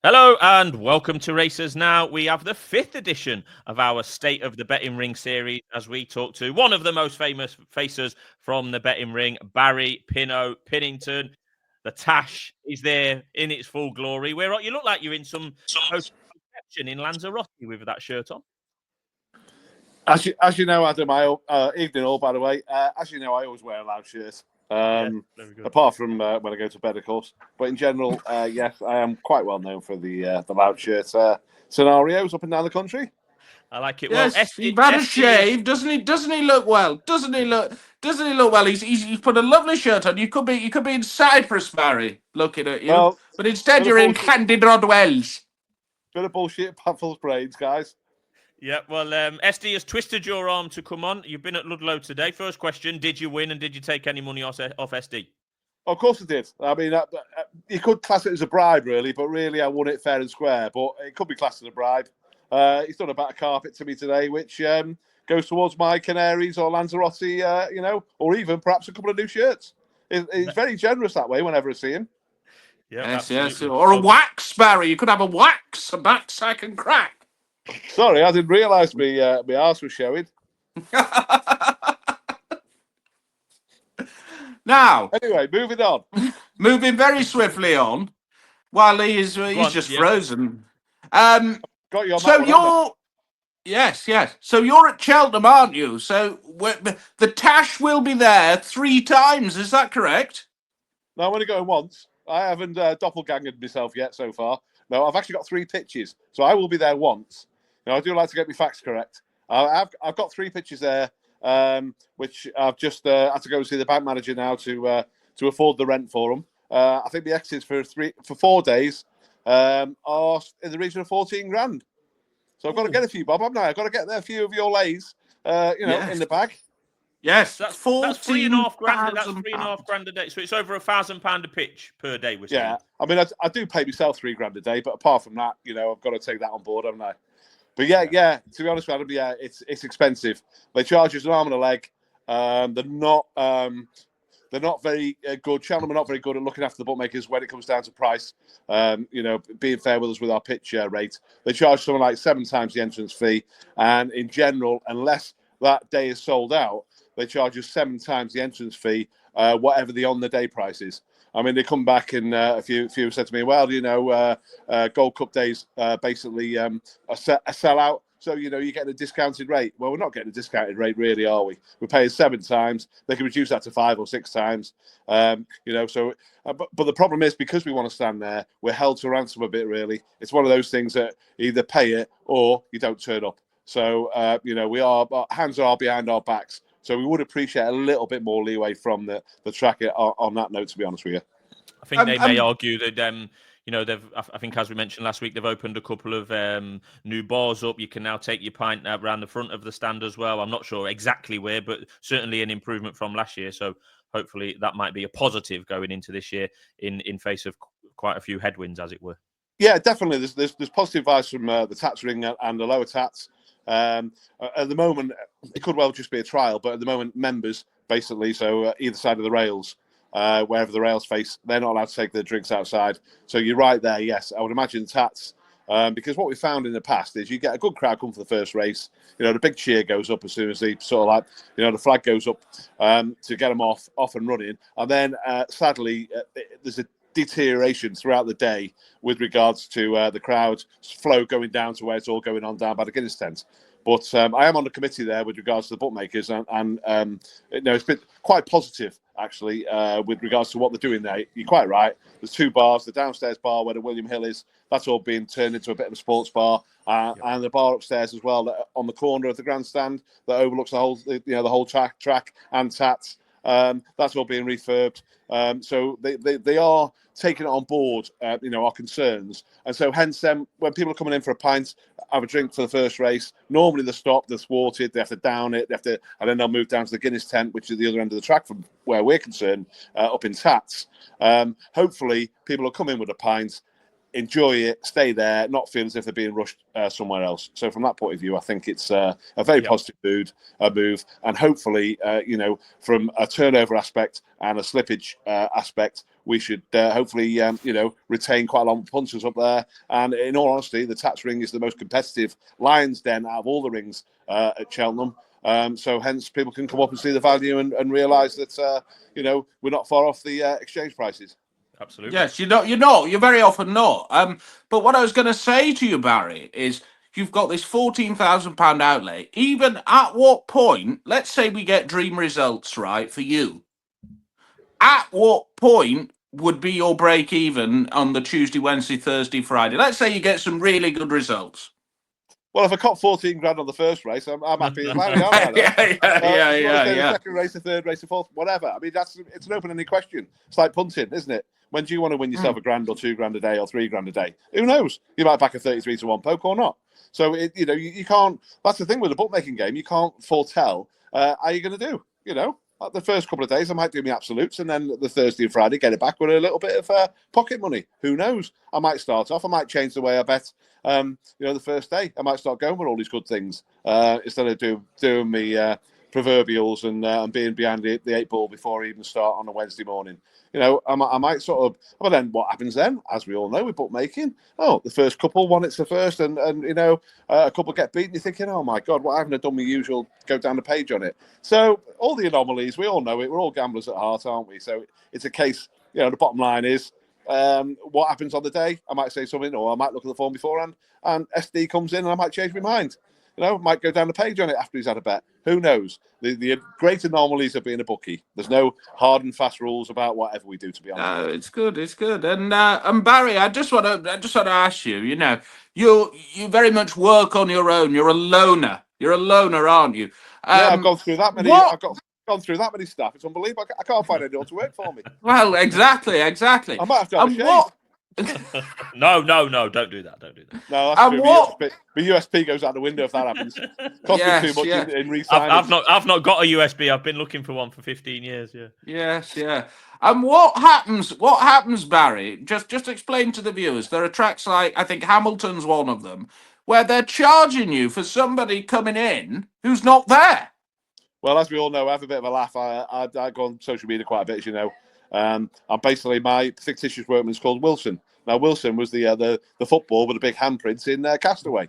Hello and welcome to Racers Now. We have the 5th edition of our State of the Betting Ring series as we talk to one of the most famous faces from the betting ring, Barry Pinno Pinnington. The tash is there in its full glory. You look like you're in some reception in Lanzarote with that shirt on. As you know, Adam, evening all, by the way. As you know, I always wear a loud shirt. Very good. Apart from when I go to bed, of course. But in general, yes, I am quite well known for the loud shirt scenarios up and down the country. I like it. Yes, Well, you've had a shave, doesn't he? Doesn't he look well? Doesn't he look well? He's put a lovely shirt on. You could be in Cyprus, Barry, looking at you, Well, but instead you're in Candid Rodwells. Bit of bullshit, Pavel's brains, guys. Yeah, well, SD has twisted your arm to come on. You've been at Ludlow today. First question, did you win and did you take any money off SD? Of course I did. I mean, you could class it as a bribe, really, but really I won it fair and square. But it could be classed as a bribe. He's done a batter carpet to me today, which goes towards my Canaries or Lanzarote, or even perhaps a couple of new shirts. He's very generous that way whenever I see him. Yeah, yes. Or a wax, Barry. You could have a wax, a backside and crack. Sorry, I didn't realise my arse was showing. Now, anyway, moving on. Moving very swiftly on, while he's just frozen. Got your so you're yes. So you're at Cheltenham, aren't you? So the tash will be there 3 times. Is that correct? No, I'm only going once. I haven't doppelgangered myself yet so far. No, I've actually got 3 pitches, so I will be there once. Now, I do like to get my facts correct. I've got 3 pitches there, which I've just had to go and see the bank manager now to afford the rent for them. I think the exits for 4 days are in the region of 14 grand. So I've got to get a few, Bob, haven't I? I've got to get there a few of your lays, in the bag. Yes, that's 3.5 grand. That's 3.5 grand a day. So it's over £1,000 a pitch per day. Yeah, I mean, I do pay myself 3 grand a day, but apart from that, I've got to take that on board, haven't I? But yeah. To be honest, Adam, it's expensive. They charge us an arm and a leg. They're not very good. Cheltenham are not very good at looking after the bookmakers when it comes down to price. Being fair with us with our pitch rate, they charge something like 7 times the entrance fee, and in general, unless that day is sold out, they charge us 7 times the entrance fee, whatever the on-the-day price is. I mean, they come back and a few said to me, well, Gold Cup days basically a sellout. So, you're getting a discounted rate. Well, we're not getting a discounted rate, really, are we? We're paying 7 times. They can reduce that to 5 or 6 times. But the problem is, because we want to stand there, we're held to ransom a bit, really. It's one of those things that either pay it or you don't turn up. So, our hands are behind our backs. So we would appreciate a little bit more leeway from the track on that note, to be honest with you. I think they may argue that, I think as we mentioned last week, they've opened a couple of new bars up. You can now take your pint around the front of the stand as well. I'm not sure exactly where, but certainly an improvement from last year. So hopefully that might be a positive going into this year in face of quite a few headwinds, as it were. Yeah, definitely. There's positive vibes from the Tats ring and the lower Tats. At the moment, it could well just be a trial, but at the moment, members, basically, so either side of the rails, wherever the rails face, they're not allowed to take their drinks outside. So you're right there, yes. I would imagine Tats, because what we found in the past is you get a good crowd come for the first race. The big cheer goes up as soon as the the flag goes up to get them off and running. And then, sadly, there's a deterioration throughout the day with regards to the crowd flow going down to where it's all going on down by the Guinness tent. But I am on the committee there with regards to the bookmakers, and it's been quite positive, actually, with regards to what they're doing there. You're quite right. There's 2 bars. The downstairs bar where the William Hill is, that's all being turned into a bit of a sports bar, and the bar upstairs as well, on the corner of the grandstand that overlooks the whole track and Tats. That's all being refurbed. So they are taking it on board, our concerns. And so hence when people are coming in for a pint, have a drink for the first race, normally they stop, they're thwarted, they have to down it, and then they'll move down to the Guinness tent, which is the other end of the track from where we're concerned, up in Tats. Hopefully people will come in with a pint, enjoy it, stay there, not feel as if they're being rushed somewhere else. So from that point of view, I think it's a very positive move, and hopefully, from a turnover aspect and a slippage aspect, We should hopefully, retain quite a lot of punters up there. And in all honesty, the Tats ring is the most competitive lion's den out of all the rings at Cheltenham. So hence people can come up and see the value and realise that, we're not far off the exchange prices. Absolutely. Yes, you're not. You're very often not. But what I was going to say to you, Barry, is you've got this £14,000 outlay. Even at what point, let's say we get dream results, right, for you. At what point would be your break even on the Tuesday, Wednesday, Thursday, Friday? Let's say you get some really good results. Well, if I caught 14 grand on the first race, I'm happy as Larry, aren't I? Yeah. The second race, the third race, the fourth, whatever. I mean, it's an open-ended question. It's like punting, isn't it? When do you want to win yourself a grand or £2 a day or £3 a day? Who knows? You might back a 33 to 1 poke or not. So you can't. That's the thing with the bookmaking game. You can't foretell how you're going to do. Like the first couple of days, I might do my absolutes, and then the Thursday and Friday get it back with a little bit of pocket money. Who knows? I might start off. I might change the way I bet. The first day, I might start going with all these good things instead of doing me proverbials and being behind the 8 ball before I even start on a Wednesday morning. I might sort of. But then what happens then? As we all know with bookmaking, the first couple won it's the first, and a couple get beaten. You're thinking, oh my God, what haven't I done? My usual go down the page on it. So all the anomalies, we all know it. We're all gamblers at heart, aren't we? So it's a case. The bottom line is. What happens on the day? I might say something, or I might look at the form beforehand, and SD comes in, and I might change my mind. Might go down the page on it after he's had a bet. Who knows? The great anomalies of being a bookie. There's no hard and fast rules about whatever we do. To be honest, no, it's good. And Barry, I just want to ask you. You very much work on your own. You're a loner. You're a loner, aren't you? I've gone through that many. What? I've gone through that many staff. It's unbelievable. I can't find anyone to work for me. Well, exactly. I might have to have a shave. What? No, don't do that. No, that's true. The USP goes out the window if that happens. Costs me too much in re-signing. I've not got a USB. I've been looking for one for 15 years. Yeah. Yes. And what happens? What happens, Barry? Just explain to the viewers. There are tracks like, I think Hamilton's one of them, where they're charging you for somebody coming in who's not there. Well, as we all know, I have a bit of a laugh. I go on social media quite a bit, as you know. I'm basically, my fictitious workman's called Wilson. Now, Wilson was the football with the big handprints in Castaway,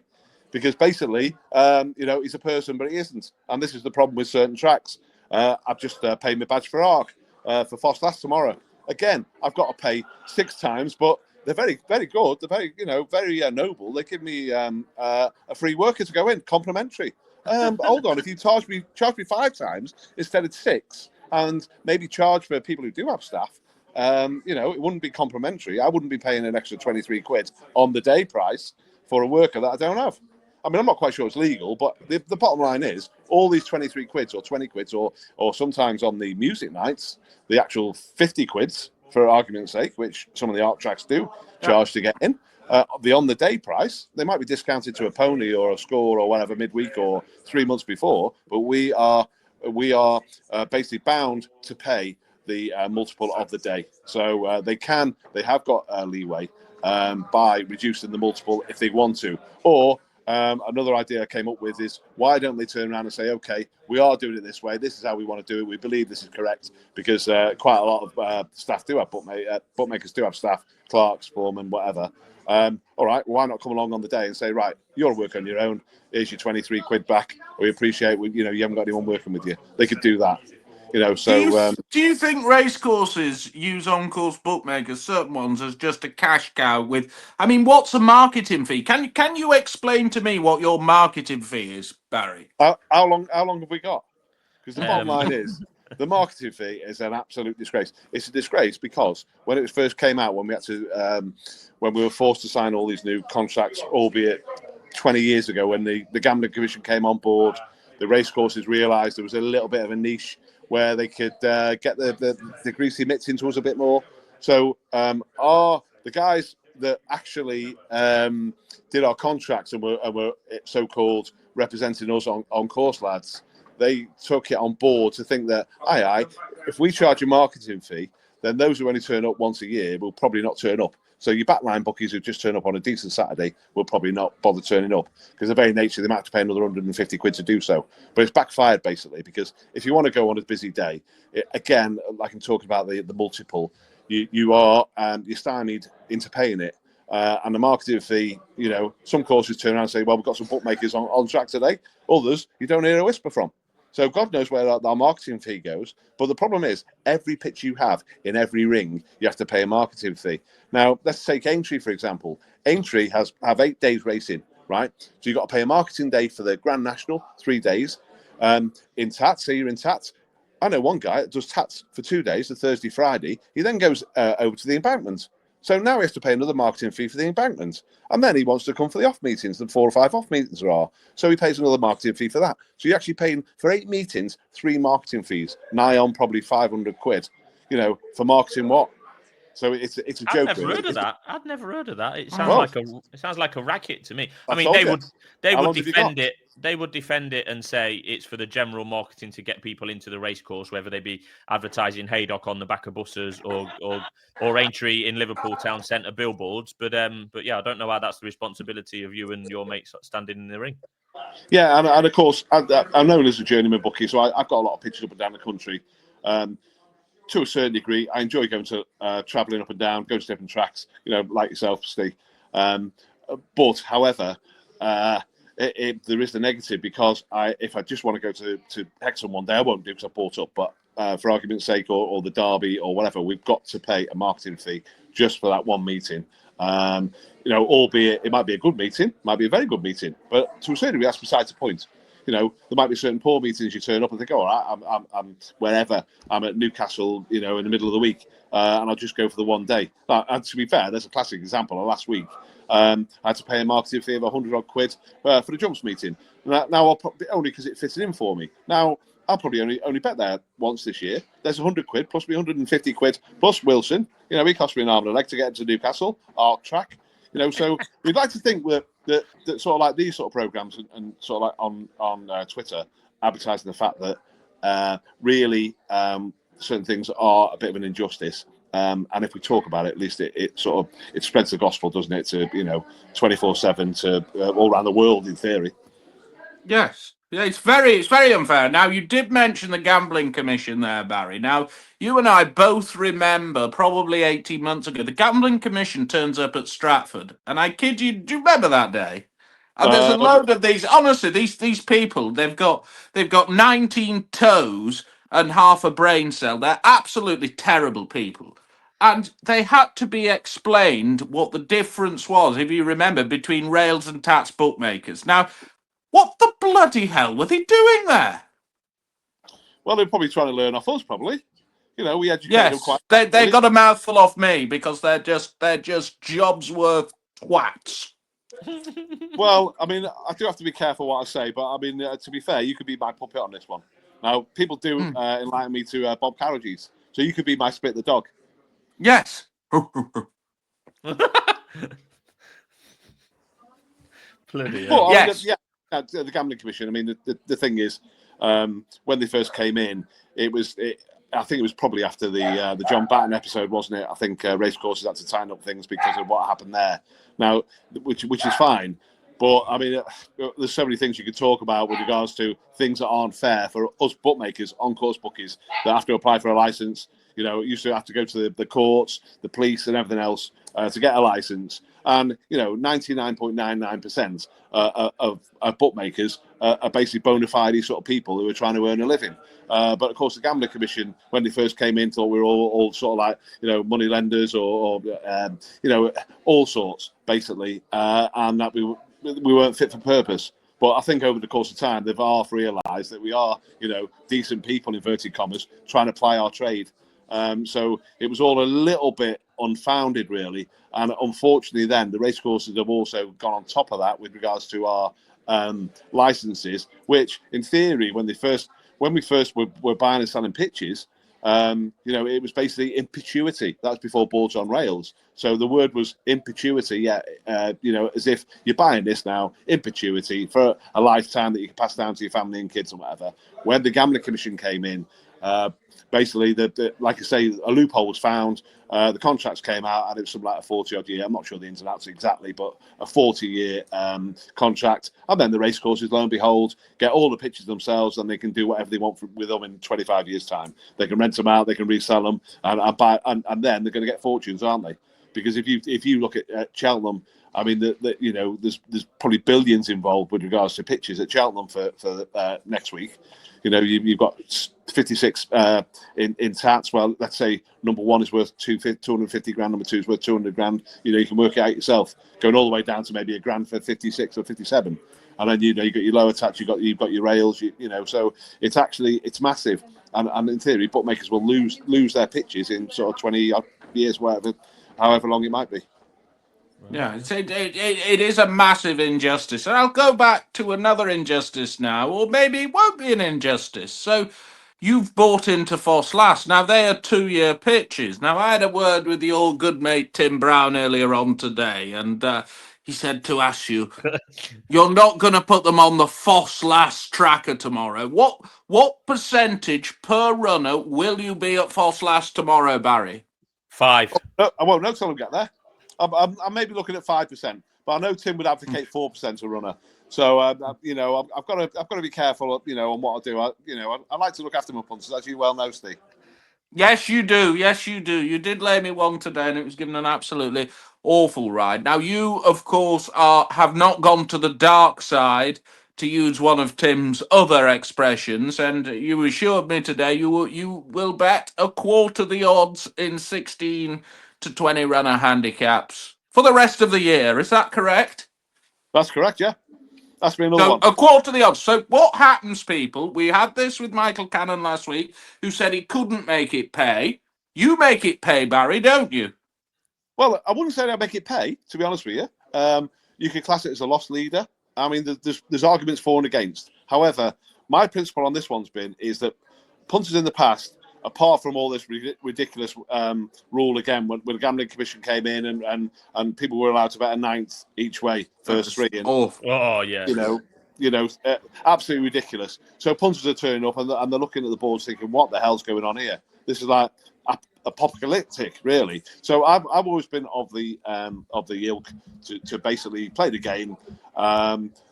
because basically, he's a person, but he isn't. And this is the problem with certain tracks. I've just paid my badge for ARC for Foss last tomorrow. Again, I've got to pay 6 times, but they're very, very good. They're very, very noble. They give me a free worker to go in, complimentary. Hold on, if you charge me 5 times instead of 6, and maybe charge for people who do have staff, it wouldn't be complimentary. I wouldn't be paying an extra 23 quid on the day price for a worker that I don't have. I mean, I'm not quite sure it's legal, but the bottom line is all these 23 quids or 20 quids or sometimes on the music nights, the actual 50 quids, for argument's sake, which some of the art tracks do charge to get in. The on the day price, they might be discounted to a pony or a score or whatever midweek or 3 months before, but we are basically bound to pay the multiple of the day. So they have got leeway by reducing the multiple if they want to. Or another idea I came up with is, why don't they turn around and say, okay, we are doing it this way. This is how we want to do it. We believe this is correct, because quite a lot of staff do have bookmakers do have staff, clerks, foremen, whatever. All right, why not come along on the day and say, right, you'll work on your own. Here's your 23 quid back. We appreciate, you haven't got anyone working with you. They could do that. So do you think racecourses use on-course bookmakers, certain ones, as just a cash cow with? I mean, what's a marketing fee? Can you explain to me what your marketing fee is, Barry? How long have we got? Because the bottom line is, the marketing fee is an absolute disgrace. It's a disgrace because when it first came out, when we had to, when we were forced to sign all these new contracts, albeit 20 years ago, when the Gambling Commission came on board, the racecourses realised there was a little bit of a niche where they could get the greasy mitts into us a bit more. So the guys that actually did our contracts and were so-called representing us on course lads, they took it on board to think that, if we charge a marketing fee, then those who only turn up once a year will probably not turn up. So your backline bookies who just turn up on a decent Saturday will probably not bother turning up, because the very nature they might have to pay another 150 quid to do so. But it's backfired, basically, because if you want to go on a busy day, again, like I'm talking about the multiple, you are you're stymied into paying it. And the marketing fee, some courses turn around and say, well, we've got some bookmakers on track today. Others, you don't hear a whisper from. So God knows where our marketing fee goes. But the problem is, every pitch you have in every ring, you have to pay a marketing fee. Now, let's take Aintree, for example. Aintree have 8 days racing, right? So you've got to pay a marketing day for the Grand National, 3 days. In Tats, say you're in Tats. I know one guy that does Tats for 2 days, the Thursday, Friday. He then goes over to the embankment. So now he has to pay another marketing fee for the embankment. And then he wants to come for the off meetings, the 4 or 5 off meetings there are. So he pays another marketing fee for that. So you're actually paying for 8 meetings, 3 marketing fees, nigh on probably 500 quid, for marketing what? So it's a joke. I'd never heard of that. I'd never heard of that. It sounds like a racket to me. I mean, they would defend it. They would defend it and say it's for the general marketing to get people into the racecourse, whether they be advertising Haydock on the back of buses or Aintree in Liverpool town centre billboards. But yeah, I don't know how that's the responsibility of you and your mates standing in the ring. Yeah, and of course, I'm known as a journeyman bookie, so I've got a lot of pitches up and down the country. To a certain degree, I enjoy going to travelling up and down, going to different tracks, like yourself, Steve. But however, there is the negative, because if I just want to go to Hexham one day, I won't do because I bought up. But for argument's sake, or the Derby or whatever, we've got to pay a marketing fee just for that one meeting. Albeit it might be a good meeting, might be a very good meeting, but to a certain degree, that's besides the point. There might be certain poor meetings you turn up and think, all right, I'm wherever. I'm at Newcastle, in the middle of the week, and I'll just go for the one day. And to be fair, there's a classic example. Last week, I had to pay a marketing fee of 100 odd quid for the jumps meeting. Now I'll probably, only because it fitted in for me. Now I'll probably only bet there once this year. There's 100 quid plus me 150 quid plus Wilson. He cost me an arm and a leg to get into Newcastle Arc track. So we'd like to think that sort of like these sort of programs and sort of like on Twitter advertising the fact that really certain things are a bit of an injustice. And if we talk about it, at least it spreads the gospel, doesn't it? To 24/7 to all around the world in theory. Yes. Yeah, it's very unfair. Now, you did mention the Gambling Commission there, Barry. Now, you and I both remember probably 18 months ago, the Gambling Commission turns up at Stratford. And I kid you, do you remember that day? And there's a load of these, honestly, these people, they've got 19 toes and half a brain cell. They're absolutely terrible people. And they had to be explained what the difference was, if you remember, between Rails and Tats bookmakers. Now, what the bloody hell were they doing there? Well, they're probably trying to learn off us, probably. We educate them quite. They got a mouthful off me because they're just jobs worth twats. Well, I mean, I do have to be careful what I say, but I mean, to be fair, you could be my puppet on this one. Now, people do enlighten me to Bob Carriage's, so you could be my Spit the dog. Yes. Bloody yes. The Gambling Commission. I mean, the thing is, when they first came in, I think it was probably after the John Batten episode, wasn't it? I think Racecourses had to tighten up things because of what happened there. Now, which is fine, but I mean, there's so many things you could talk about with regards to things that aren't fair for us bookmakers, on-course bookies that have to apply for a license. Used to have to go to the courts, the police, and everything else to get a license. And 99.99% of bookmakers are basically bona fide sort of people who are trying to earn a living. But of course, the Gambling Commission, when they first came in, thought we were all sort of like money lenders or all sorts basically, and that we weren't fit for purpose. But I think over the course of time, they've half realised that we are decent people, inverted commas, trying to ply our trade. So it was all a little bit unfounded, really. And unfortunately, then the racecourses have also gone on top of that with regards to our licenses, which, in theory, when we first were buying and selling pitches, it was basically in perpetuity. That's before boards on rails. So the word was in perpetuity, as if you're buying this now in perpetuity for a lifetime that you can pass down to your family and kids and whatever. When the Gambling Commission came in, Basically, like I say, a loophole was found. The contracts came out, and it was something like a 40-odd year. I'm not sure the ins and outs exactly, but a 40-year contract. And then the racecourses, lo and behold, get all the pitches themselves, and they can do whatever they want with them in 25 years' time. They can rent them out, they can resell them, and buy, and then they're going to get fortunes, aren't they? Because if you look at Cheltenham, I mean, there's probably billions involved with regards to pitches at Cheltenham for next week. You've got 56 in tats. Well, let's say number one is worth 250 grand, number two is worth 200 grand. You can work it out yourself, going all the way down to maybe £1,000 for 56 or 57. And then you got your lower tats, you've got your rails, so it's massive. And in theory, bookmakers will lose their pitches in sort of 20 years, however long it might be. Yeah, it is a massive injustice. And I'll go back to another injustice now, or maybe it won't be an injustice. So you've bought into Foss Last. Now, they are 2-year pitches. Now, I had a word with your good mate Tim Brown earlier on today, and he said to ask you, you're not going to put them on the Foss Last tracker tomorrow. What percentage per runner will you be at Foss Last tomorrow, Barry? 5. I won't know till I get there. I'm maybe looking at 5%, but I know Tim would advocate 4% a runner. So I've got to be careful, on what I do. I like to look after my punters, as you well know, Steve. Yes, you do. Yes, you do. You did lay me one today, and it was given an absolutely awful ride. Now, you, of course, have not gone to the dark side, to use one of Tim's other expressions, and you assured me today you will bet a quarter the odds in 16 to 20 runner handicaps for the rest of the year. Is that correct? That's correct, yeah. That's been another one. A quarter the odds. So what happens, people? We had this with Michael Cannon last week, who said he couldn't make it pay. You make it pay, Barry, don't you? Well, I wouldn't say I make it pay, to be honest with you. You could class it as a loss leader. I mean, there's arguments for and against. However, my principle on this one's is that punters in the past, apart from all this ridiculous rule again, when the Gambling Commission came in and people were allowed to bet a ninth each way, first three. And, oh, yeah. Absolutely ridiculous. So punters are turning up and they're looking at the boards thinking, what the hell's going on here? This is like apocalyptic, really. So I've always been of the ilk to basically play the game.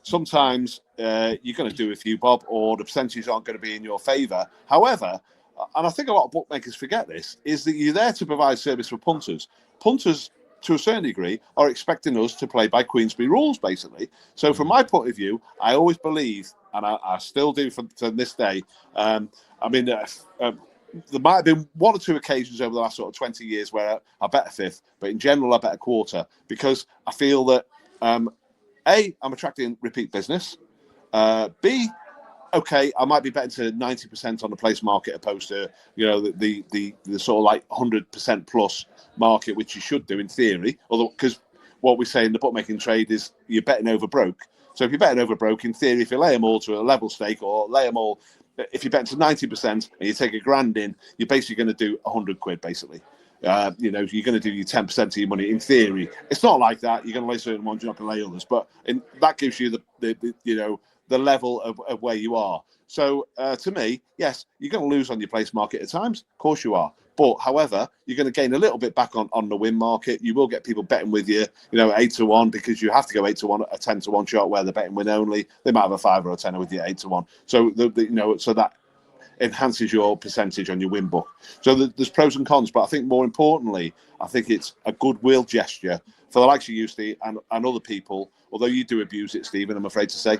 Sometimes you're going to do a few bob, or the percentages aren't going to be in your favour. However, and I think a lot of bookmakers forget this, is that you're there to provide service for punters. Punters, to a certain degree, are expecting us to play by Queensberry rules, basically. So from my point of view, I always believe, and I still do to this day, there might have been one or two occasions over the last sort of 20 years where I bet a fifth, but in general, I bet a quarter, because I feel that, A, I'm attracting repeat business, B, okay, I might be betting to 90% on the place market opposed to, the sort of like 100% plus market, which you should do in theory. Although, because what we say in the bookmaking trade is you're betting over broke. So if you're betting over broke, in theory, if you lay them all to a level stake, or lay them all, if you're betting to 90% and you take £1,000 in, you're basically going to do 100 quid, basically. You're going to do your 10% of your money in theory. It's not like that. You're going to lay certain ones, you're not going to lay others, but that gives you the level of where you are. So to me, yes, you're going to lose on your place market at times. Of course you are. But however, you're going to gain a little bit back on the win market. You will get people betting with you, 8-1, because you have to go 8-1 a 10-1 shot where they're betting win only. They might have a 5 or a 10 with you 8-1. So so that enhances your percentage on your win book. So there's pros and cons, but I think more importantly, I think it's a goodwill gesture for the likes of you, Steve, and other people, although you do abuse it, Stephen, I'm afraid to say.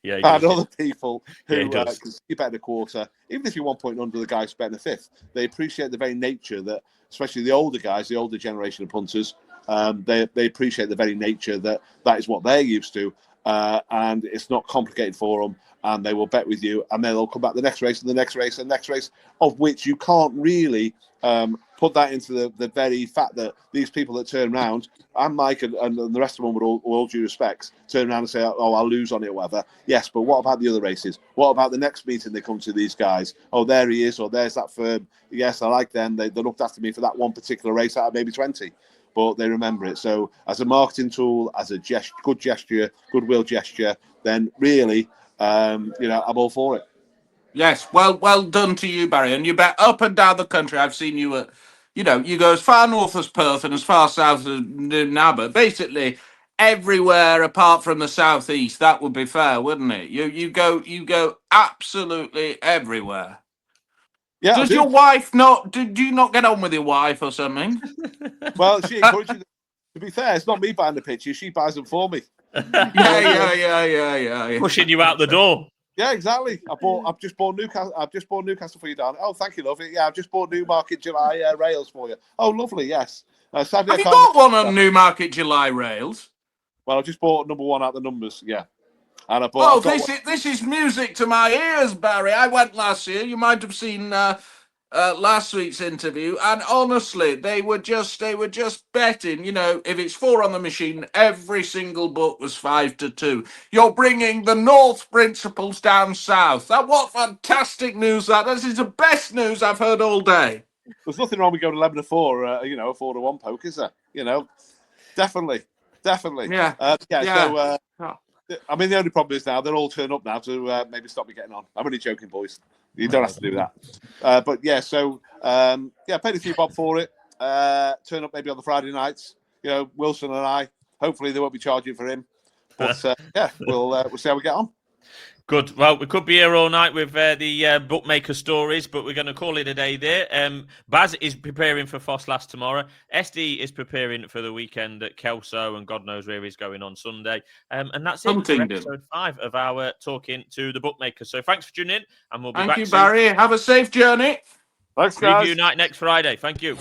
Yeah, and other people who, because you bet a quarter, even if you're 1 point under the guys betting a fifth, they appreciate the very nature that, especially the older guys, the older generation of punters, they appreciate the very nature that is what they're used to, and it's not complicated for them, and they will bet with you, and then they'll come back the next race and the next race and the next race, of which you can't really put that into the very fact that these people that turn around, and Mike and the rest of them, with all due respects, turn around and say, oh, I'll lose on it or whatever. Yes, but what about the other races? What about the next meeting they come to, these guys? Oh, there he is, or there's that firm. Yes, I like them. They looked after me for that one particular race out of maybe 20. But they remember it. So as a marketing tool, as a goodwill gesture, then really, I'm all for it. Yes, well done to you, Barry. And you bet up and down the country. I've seen you at, you go as far north as Perth and as far south as Nabba. Basically, everywhere apart from the southeast. That would be fair, wouldn't it? You go absolutely everywhere. Yeah, I Does do. your wife not? Do you not get on with your wife or something? Well, she encourages. To be fair, it's not me buying the pictures; she buys them for me. Yeah. Pushing you out the door. Yeah, exactly. I've just bought Newcastle. I've just bought Newcastle for you, darling. Oh, thank you, lovely. Yeah, I've just bought Newmarket July rails for you. Oh, lovely. Yes. Sadly, Have I you can't. got one on Newmarket July rails? Well, I just bought number one out the numbers. Yeah, and I've Oh, got one. this is music to my ears, Barry. I went last year. You might have seen last week's interview, and honestly, they were just betting. If it's 4 on the machine, every single book was 5-2. You're bringing the North principles down south. What fantastic news that! This is the best news I've heard all day. There's nothing wrong with going 11-4. A 4-1 poke, is there? Definitely. Yeah. So. I mean, the only problem is now they're all turned up now to maybe stop me getting on. I'm only joking, boys. You don't have to do that. But yeah, so paid a few bob for it. Turn up maybe on the Friday nights. Wilson and I. Hopefully they won't be charging for him. But we'll see how we get on. Good. Well, we could be here all night with the bookmaker stories, but we're going to call it a day there. Baz is preparing for Fosslas tomorrow. SD is preparing for the weekend at Kelso, and God knows where he's going on Sunday. And that's it for episode 5 of our Talking to the Bookmaker. So thanks for tuning in, and we'll be back soon. Thank you, Barry. Have a safe journey. Thanks, guys. Review night next Friday. Thank you.